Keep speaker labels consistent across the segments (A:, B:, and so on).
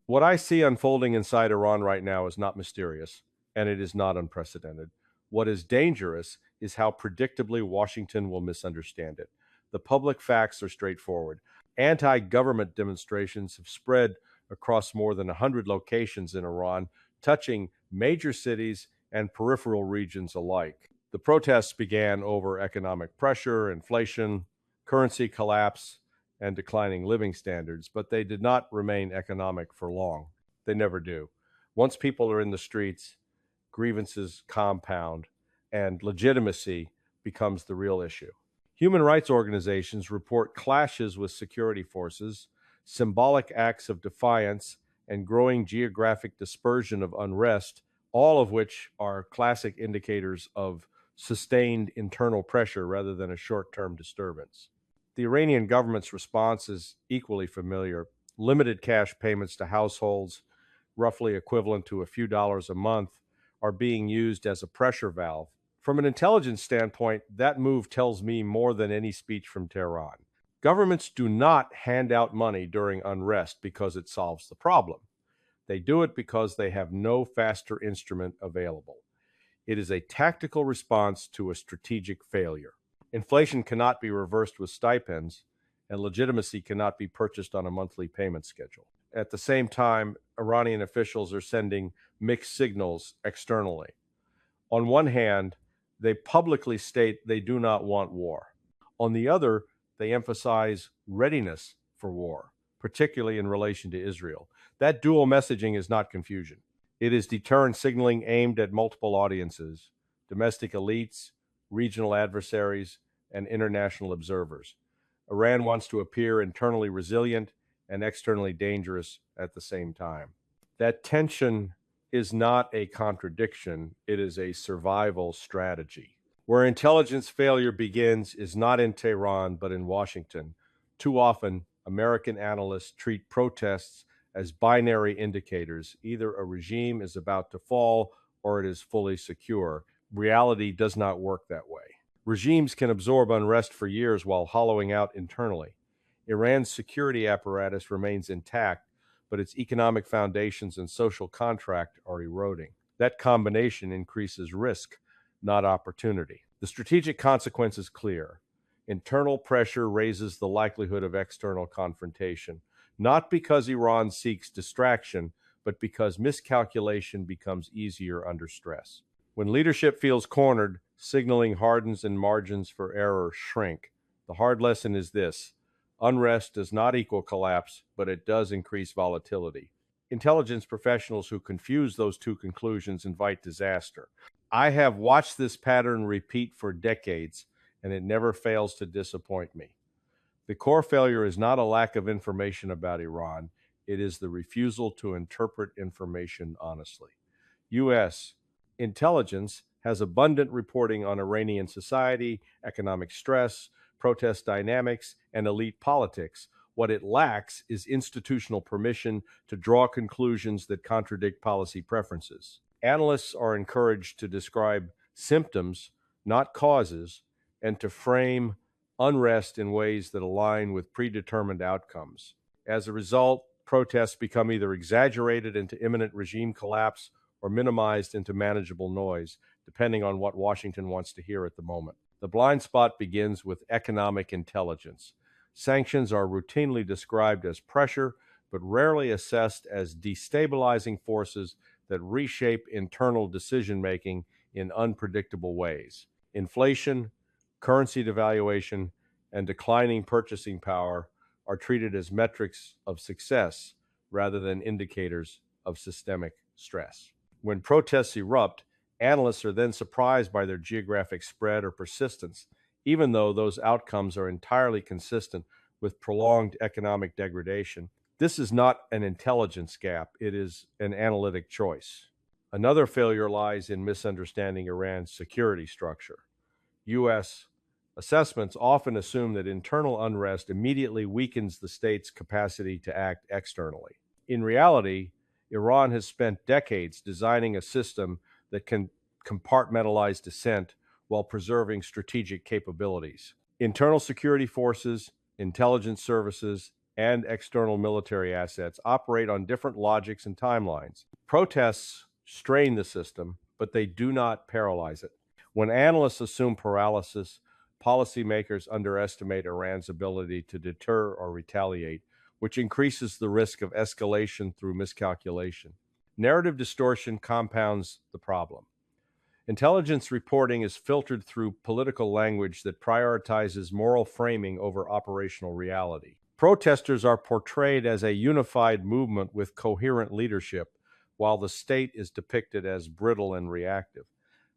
A: What I see unfolding inside Iran right now is not mysterious, and it is not unprecedented. What is dangerous is how predictably Washington will misunderstand it. The public facts are straightforward. Anti government demonstrations have spread across more than 100 locations in Iran, touching major cities and peripheral regions alike. The protests began over economic pressure, inflation, currency collapse, and declining living standards, but they did not remain economic for long. They never do. Once people are in the streets, grievances compound, and legitimacy becomes the real issue. Human rights organizations report clashes with security forces, symbolic acts of defiance, and growing geographic dispersion of unrest, all of which are classic indicators of sustained internal pressure rather than a short term disturbance. The Iranian government's response is equally familiar. Limited cash payments to households, roughly equivalent to a few dollars a month, are being used as a pressure valve. From an intelligence standpoint, that move tells me more than any speech from Tehran. Governments do not hand out money during unrest because it solves the problem. They do it because they have no faster instrument available. It is a tactical response to a strategic failure. Inflation cannot be reversed with stipends, and legitimacy cannot be purchased on a monthly payment schedule. At the same time, Iranian officials are sending mixed signals externally. On one hand, they publicly state they do not want war. On the other, they emphasize readiness for war, particularly in relation to Israel. That dual messaging is not confusion. It is deterrent signaling aimed at multiple audiences: domestic elites, regional adversaries, and international observers. Iran wants to appear internally resilient and externally dangerous at the same time. That tension is not a contradiction, it is a survival strategy. Where intelligence failure begins is not in Tehran, but in Washington. Too often, American analysts treat protests as binary indicators. Either a regime is about to fall or it is fully secure. Reality does not work that way. Regimes can absorb unrest for years while hollowing out internally. Iran's security apparatus remains intact, but its economic foundations and social contract are eroding. That combination increases risk, not opportunity. The strategic consequence is clear. Internal pressure raises the likelihood of external confrontation, not because Iran seeks distraction, but because miscalculation becomes easier under stress. When leadership feels cornered, signaling hardens and margins for error shrink. The hard lesson is this: unrest does not equal collapse, but it does increase volatility. Intelligence professionals who confuse those two conclusions invite disaster. I have watched this pattern repeat for decades, and it never fails to disappoint me. The core failure is not a lack of information about Iran, it is the refusal to interpret information honestly. U.S. intelligence has abundant reporting on Iranian society, economic stress, protest dynamics, and elite politics. What it lacks is institutional permission to draw conclusions that contradict policy preferences. Analysts are encouraged to describe symptoms, not causes, and to frame unrest in ways that align with predetermined outcomes. As a result, protests become either exaggerated into imminent regime collapse or minimized into manageable noise, depending on what Washington wants to hear at the moment. The blind spot begins with economic intelligence. Sanctions are routinely described as pressure, but rarely assessed as destabilizing forces that reshape internal decision making in unpredictable ways. Inflation, currency devaluation, and declining purchasing power are treated as metrics of success rather than indicators of systemic stress. When protests erupt, analysts are then surprised by their geographic spread or persistence, even though those outcomes are entirely consistent with prolonged economic degradation. This is not an intelligence gap, it is an analytic choice. Another failure lies in misunderstanding Iran's security structure. U.S. assessments often assume that internal unrest immediately weakens the state's capacity to act externally. In reality, Iran has spent decades designing a system that can compartmentalize dissent while preserving strategic capabilities. Internal security forces, intelligence services, and external military assets operate on different logics and timelines. Protests strain the system, but they do not paralyze it. When analysts assume paralysis, policymakers underestimate Iran's ability to deter or retaliate, which increases the risk of escalation through miscalculation. Narrative distortion compounds the problem. Intelligence reporting is filtered through political language that prioritizes moral framing over operational reality. Protesters are portrayed as a unified movement with coherent leadership, while the state is depicted as brittle and reactive.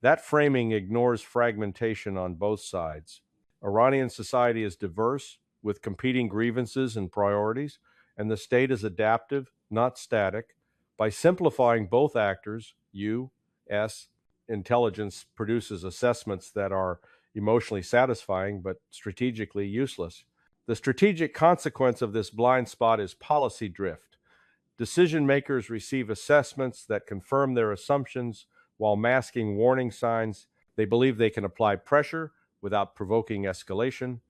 A: That framing ignores fragmentation on both sides. Iranian society is diverse, with competing grievances and priorities, and the state is adaptive, not static. By simplifying both actors, U.S. intelligence produces assessments that are emotionally satisfying but strategically useless. The strategic consequence of this blind spot is policy drift. Decision makers receive assessments that confirm their assumptions while masking warning signs. They believe they can apply pressure without provoking escalation,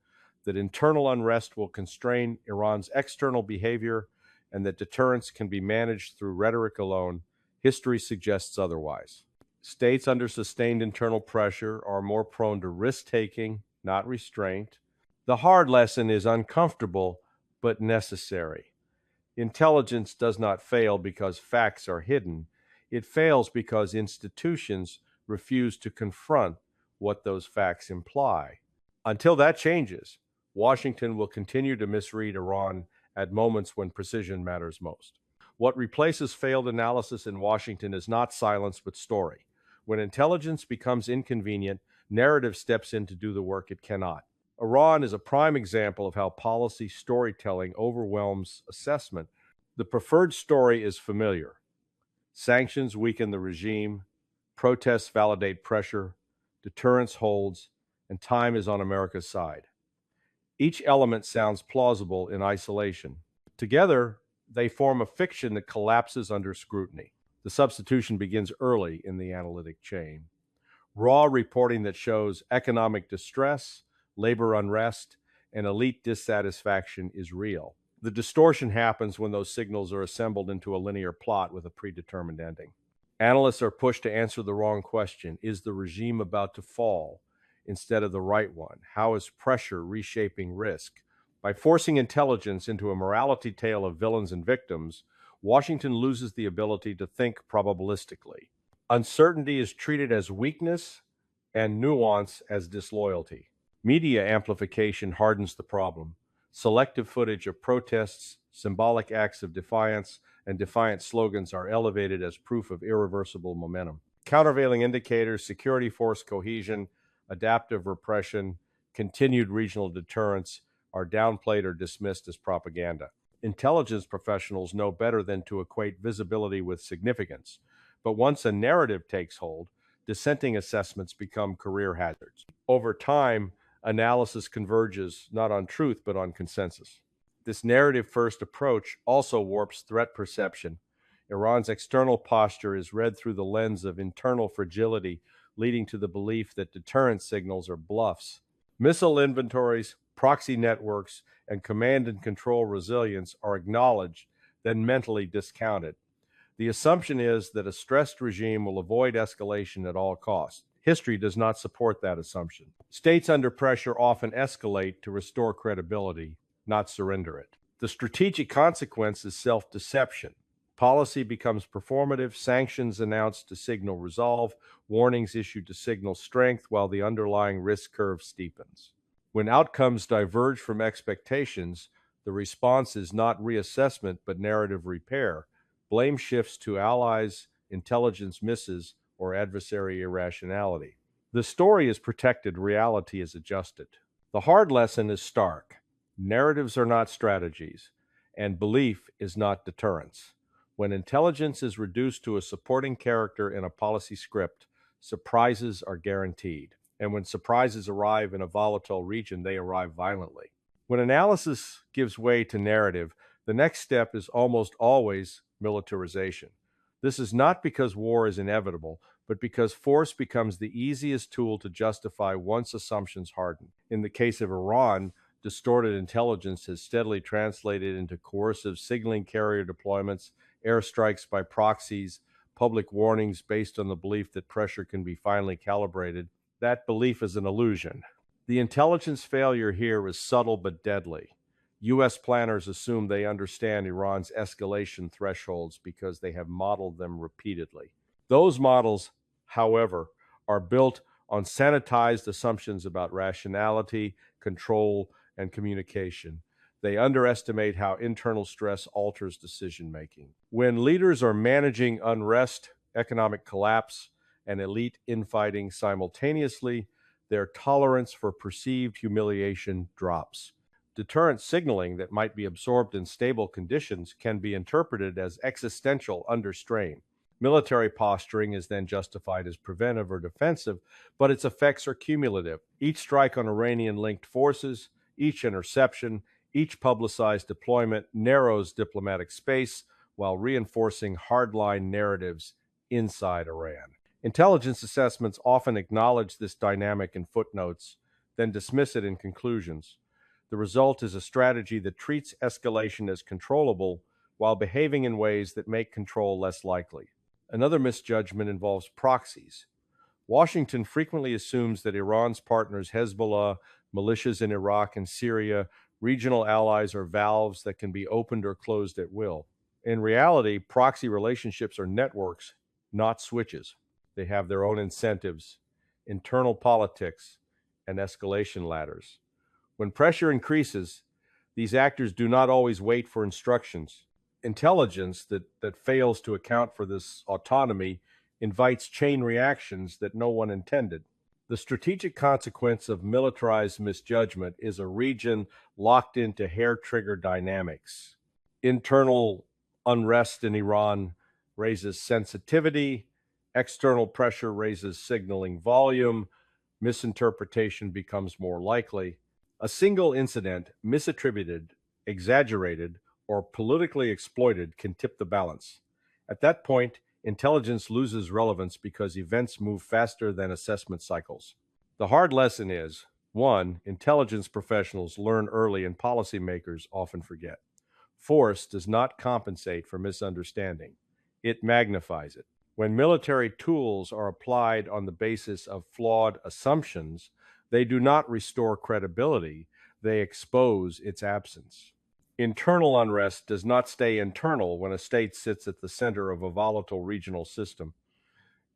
A: that internal unrest will constrain Iran's external behavior, and that deterrence can be managed through rhetoric alone. History suggests otherwise. States under sustained internal pressure are more prone to risk-taking, not restraint. The hard lesson is uncomfortable, but necessary. Intelligence does not fail because facts are hidden. It fails because institutions refuse to confront what those facts imply. Until that changes, Washington will continue to misread Iran at moments when precision matters most. What replaces failed analysis in Washington is not silence but story. When intelligence becomes inconvenient, narrative steps in to do the work it cannot. Iran is a prime example of how policy storytelling overwhelms assessment. The preferred story is familiar. Sanctions weaken the regime, protests validate pressure, deterrence holds, and time is on America's side. Each element sounds plausible in isolation. Together, they form a fiction that collapses under scrutiny. The substitution begins early in the analytic chain. Raw reporting that shows economic distress, labor unrest, and elite dissatisfaction is real. The distortion happens when those signals are assembled into a linear plot with a predetermined ending. Analysts are pushed to answer the wrong question. Is the regime about to fall instead of the right one? How is pressure reshaping risk? By forcing intelligence into a morality tale of villains and victims, Washington loses the ability to think probabilistically. Uncertainty is treated as weakness and nuance as disloyalty. Media amplification hardens the problem. Selective footage of protests, symbolic acts of defiance, and defiant slogans are elevated as proof of irreversible momentum. Countervailing indicators, security force cohesion, adaptive repression, continued regional deterrence are downplayed or dismissed as propaganda. Intelligence professionals know better than to equate visibility with significance, but once a narrative takes hold, dissenting assessments become career hazards. Over time, analysis converges not on truth but on consensus. This narrative-first approach also warps threat perception. Iran's external posture is read through the lens of internal fragility, leading to the belief that deterrence signals are bluffs. Missile inventories, proxy networks, and command and control resilience are acknowledged, then mentally discounted. The assumption is that a stressed regime will avoid escalation at all costs. History does not support that assumption. States under pressure often escalate to restore credibility, not surrender it. The strategic consequence is self-deception. Policy becomes performative, sanctions announced to signal resolve, warnings issued to signal strength, while the underlying risk curve steepens. When outcomes diverge from expectations, the response is not reassessment but narrative repair. Blame shifts to allies, intelligence misses, or adversary irrationality. The story is protected, reality is adjusted. The hard lesson is stark. Narratives are not strategies, and belief is not deterrence. When intelligence is reduced to a supporting character in a policy script, surprises are guaranteed. And when surprises arrive in a volatile region, they arrive violently. When analysis gives way to narrative, the next step is almost always militarization. This is not because war is inevitable, but because force becomes the easiest tool to justify once assumptions harden. In the case of Iran, distorted intelligence has steadily translated into coercive signaling carrier deployments, airstrikes by proxies, public warnings based on the belief that pressure can be finely calibrated. That belief is an illusion. The intelligence failure here is subtle but deadly. U.S. planners assume they understand Iran's escalation thresholds because they have modeled them repeatedly. Those models, however, are built on sanitized assumptions about rationality, control, and communication. They underestimate how internal stress alters decision making. When leaders are managing unrest, economic collapse, and elite infighting simultaneously, their tolerance for perceived humiliation drops. Deterrent signaling that might be absorbed in stable conditions can be interpreted as existential under strain. Military posturing is then justified as preventive or defensive, but its effects are cumulative. Each strike on Iranian-linked forces, each interception, each publicized deployment narrows diplomatic space while reinforcing hardline narratives inside Iran. Intelligence assessments often acknowledge this dynamic in footnotes, then dismiss it in conclusions. The result is a strategy that treats escalation as controllable while behaving in ways that make control less likely. Another misjudgment involves proxies. Washington frequently assumes that Iran's partners, Hezbollah, militias in Iraq and Syria, regional allies are valves that can be opened or closed at will. In reality, proxy relationships are networks, not switches. They have their own incentives, internal politics, and escalation ladders. When pressure increases, these actors do not always wait for instructions. Intelligence that fails to account for this autonomy invites chain reactions that no one intended. The strategic consequence of militarized misjudgment is a region locked into hair-trigger dynamics. Internal unrest in Iran raises sensitivity, external pressure raises signaling volume, misinterpretation becomes more likely. A single incident, misattributed, exaggerated, or politically exploited, can tip the balance. At that point, intelligence loses relevance because events move faster than assessment cycles. The hard lesson is, 1. Intelligence professionals learn early and policymakers often forget. Force does not compensate for misunderstanding. It magnifies it. When military tools are applied on the basis of flawed assumptions, they do not restore credibility, they expose its absence. Internal unrest does not stay internal when a state sits at the center of a volatile regional system.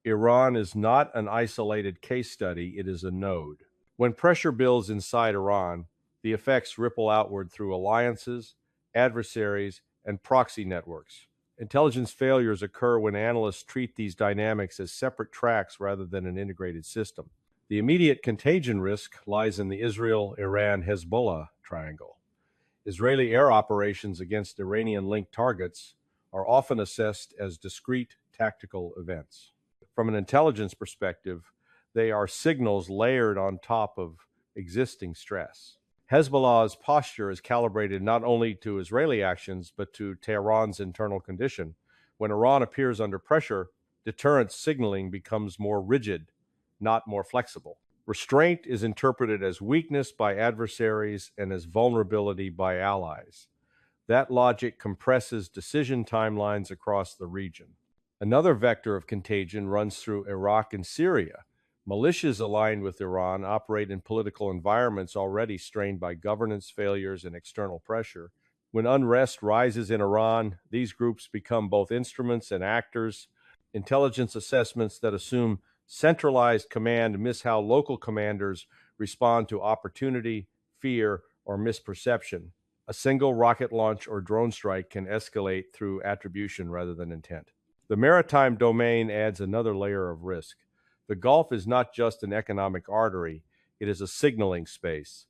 A: Iran is not an isolated case study, it is a node. When pressure builds inside Iran, the effects ripple outward through alliances, adversaries, and proxy networks. Intelligence failures occur when analysts treat these dynamics as separate tracks rather than an integrated system. The immediate contagion risk lies in the Israel-Iran-Hezbollah triangle. Israeli air operations against Iranian-linked targets are often assessed as discrete tactical events. From an intelligence perspective, they are signals layered on top of existing stress. Hezbollah's posture is calibrated not only to Israeli actions, but to Tehran's internal condition. When Iran appears under pressure, deterrence signaling becomes more rigid, not more flexible. Restraint is interpreted as weakness by adversaries and as vulnerability by allies. That logic compresses decision timelines across the region. Another vector of contagion runs through Iraq and Syria. Militias aligned with Iran operate in political environments already strained by governance failures and external pressure. When unrest rises in Iran, these groups become both instruments and actors. Intelligence assessments that assume centralized command miss how local commanders respond to opportunity, fear, or misperception. A single rocket launch or drone strike can escalate through attribution rather than intent. The maritime domain adds another layer of risk. The Gulf is not just an economic artery, it is a signaling space.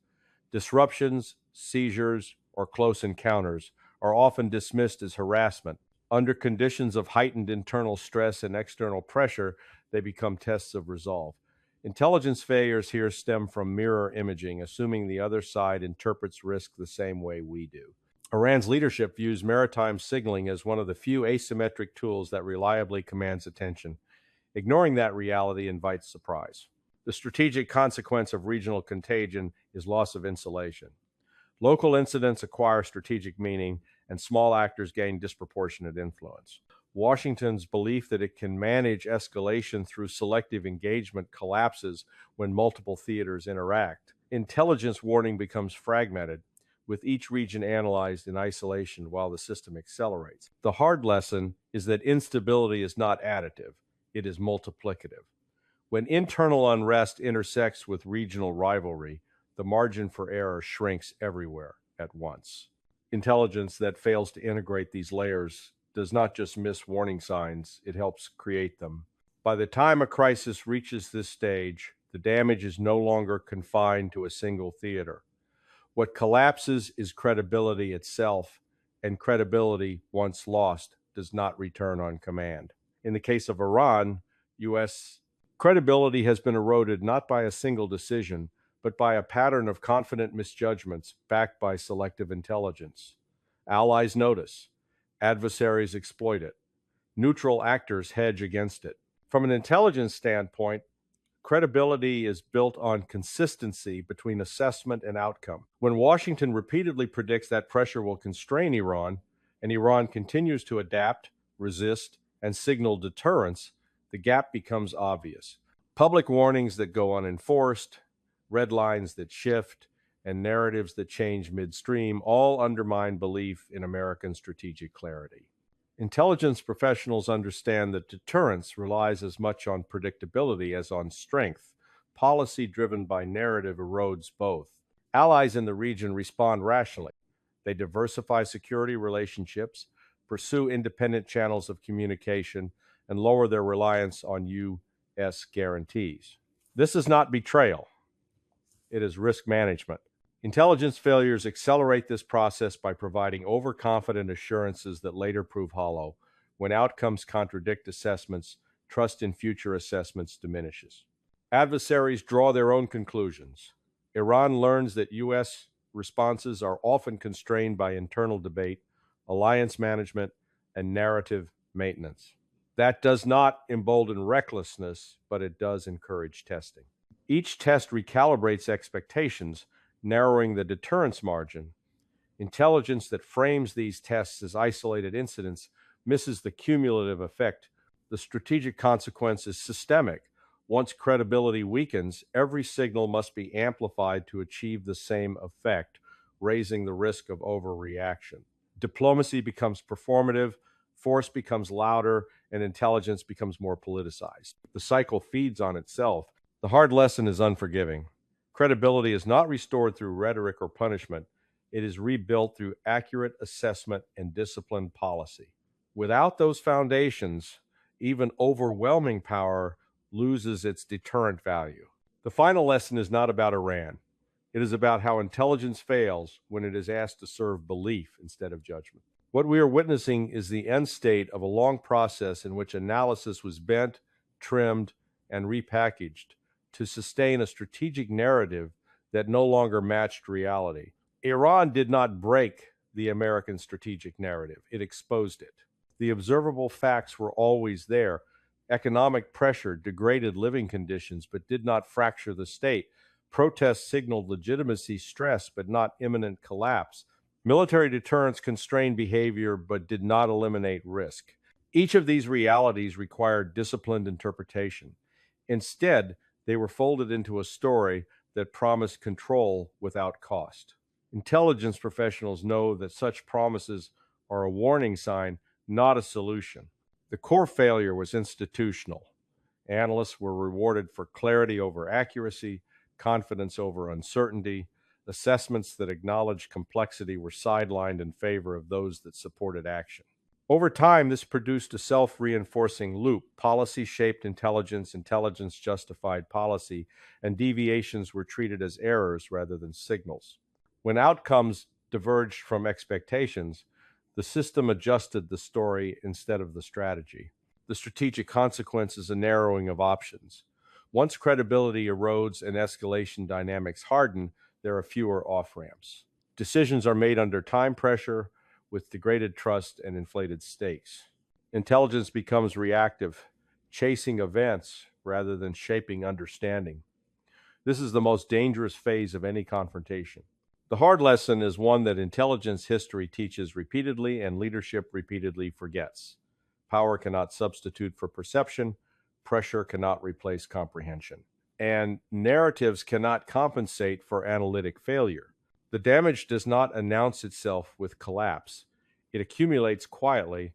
A: Disruptions, seizures, or close encounters are often dismissed as harassment. Under conditions of heightened internal stress and external pressure, they become tests of resolve. Intelligence failures here stem from mirror imaging, assuming the other side interprets risk the same way we do. Iran's leadership views maritime signaling as one of the few asymmetric tools that reliably commands attention. Ignoring that reality invites surprise. The strategic consequence of regional contagion is loss of insulation. Local incidents acquire strategic meaning, and small actors gain disproportionate influence. Washington's belief that it can manage escalation through selective engagement collapses when multiple theaters interact. Intelligence warning becomes fragmented, with each region analyzed in isolation while the system accelerates. The hard lesson is that instability is not additive, it is multiplicative. When internal unrest intersects with regional rivalry, the margin for error shrinks everywhere at once. Intelligence that fails to integrate these layers does not just miss warning signs, it helps create them. By the time a crisis reaches this stage, the damage is no longer confined to a single theater. What collapses is credibility itself, and credibility, once lost, does not return on command. In the case of Iran, U.S. credibility has been eroded not by a single decision, but by a pattern of confident misjudgments backed by selective intelligence. Allies notice, adversaries exploit it, neutral actors hedge against it. From an intelligence standpoint, credibility is built on consistency between assessment and outcome. When Washington repeatedly predicts that pressure will constrain Iran, and Iran continues to adapt, resist, and signal deterrence, the gap becomes obvious. Public warnings that go unenforced, red lines that shift, and narratives that change midstream all undermine belief in American strategic clarity. Intelligence professionals understand that deterrence relies as much on predictability as on strength. Policy driven by narrative erodes both. Allies in the region respond rationally. They diversify security relationships, pursue independent channels of communication, and lower their reliance on U.S. guarantees. This is not betrayal, it is risk management. Intelligence failures accelerate this process by providing overconfident assurances that later prove hollow. When outcomes contradict assessments, trust in future assessments diminishes. Adversaries draw their own conclusions. Iran learns that U.S. responses are often constrained by internal debate, alliance management, and narrative maintenance. That does not embolden recklessness, but it does encourage testing. Each test recalibrates expectations, narrowing the deterrence margin. Intelligence that frames these tests as isolated incidents misses the cumulative effect. The strategic consequence is systemic. Once credibility weakens, every signal must be amplified to achieve the same effect, raising the risk of overreaction. Diplomacy becomes performative, force becomes louder, and intelligence becomes more politicized. The cycle feeds on itself. The hard lesson is unforgiving. Credibility is not restored through rhetoric or punishment. It is rebuilt through accurate assessment and disciplined policy. Without those foundations, even overwhelming power loses its deterrent value. The final lesson is not about Iran. It is about how intelligence fails when it is asked to serve belief instead of judgment. What we are witnessing is the end state of a long process in which analysis was bent, trimmed, and repackaged to sustain a strategic narrative that no longer matched reality. Iran did not break the American strategic narrative, it exposed it. The observable facts were always there. Economic pressure degraded living conditions but did not fracture the state. Protests signaled legitimacy stress but not imminent collapse. Military deterrence constrained behavior but did not eliminate risk. Each of these realities required disciplined interpretation. Instead, they were folded into a story that promised control without cost. Intelligence professionals know that such promises are a warning sign, not a solution. The core failure was institutional. Analysts were rewarded for clarity over accuracy, confidence over uncertainty. Assessments that acknowledged complexity were sidelined in favor of those that supported action. Over time, this produced a self-reinforcing loop. Policy shaped intelligence, intelligence justified policy, and deviations were treated as errors rather than signals. When outcomes diverged from expectations, the system adjusted the story instead of the strategy. The strategic consequence is a narrowing of options. Once credibility erodes and escalation dynamics harden, there are fewer off-ramps. Decisions are made under time pressure, with degraded trust and inflated stakes. Intelligence becomes reactive, chasing events rather than shaping understanding. This is the most dangerous phase of any confrontation. The hard lesson is one that intelligence history teaches repeatedly and leadership repeatedly forgets. Power cannot substitute for perception, pressure cannot replace comprehension, and narratives cannot compensate for analytic failure. The damage does not announce itself with collapse. It accumulates quietly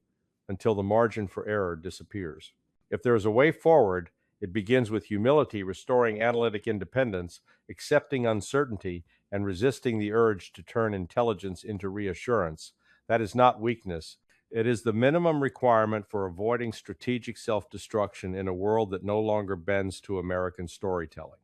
A: until the margin for error disappears. If there is a way forward, it begins with humility, restoring analytic independence, accepting uncertainty, and resisting the urge to turn intelligence into reassurance. That is not weakness. It is the minimum requirement for avoiding strategic self destruction in a world that no longer bends to American storytelling.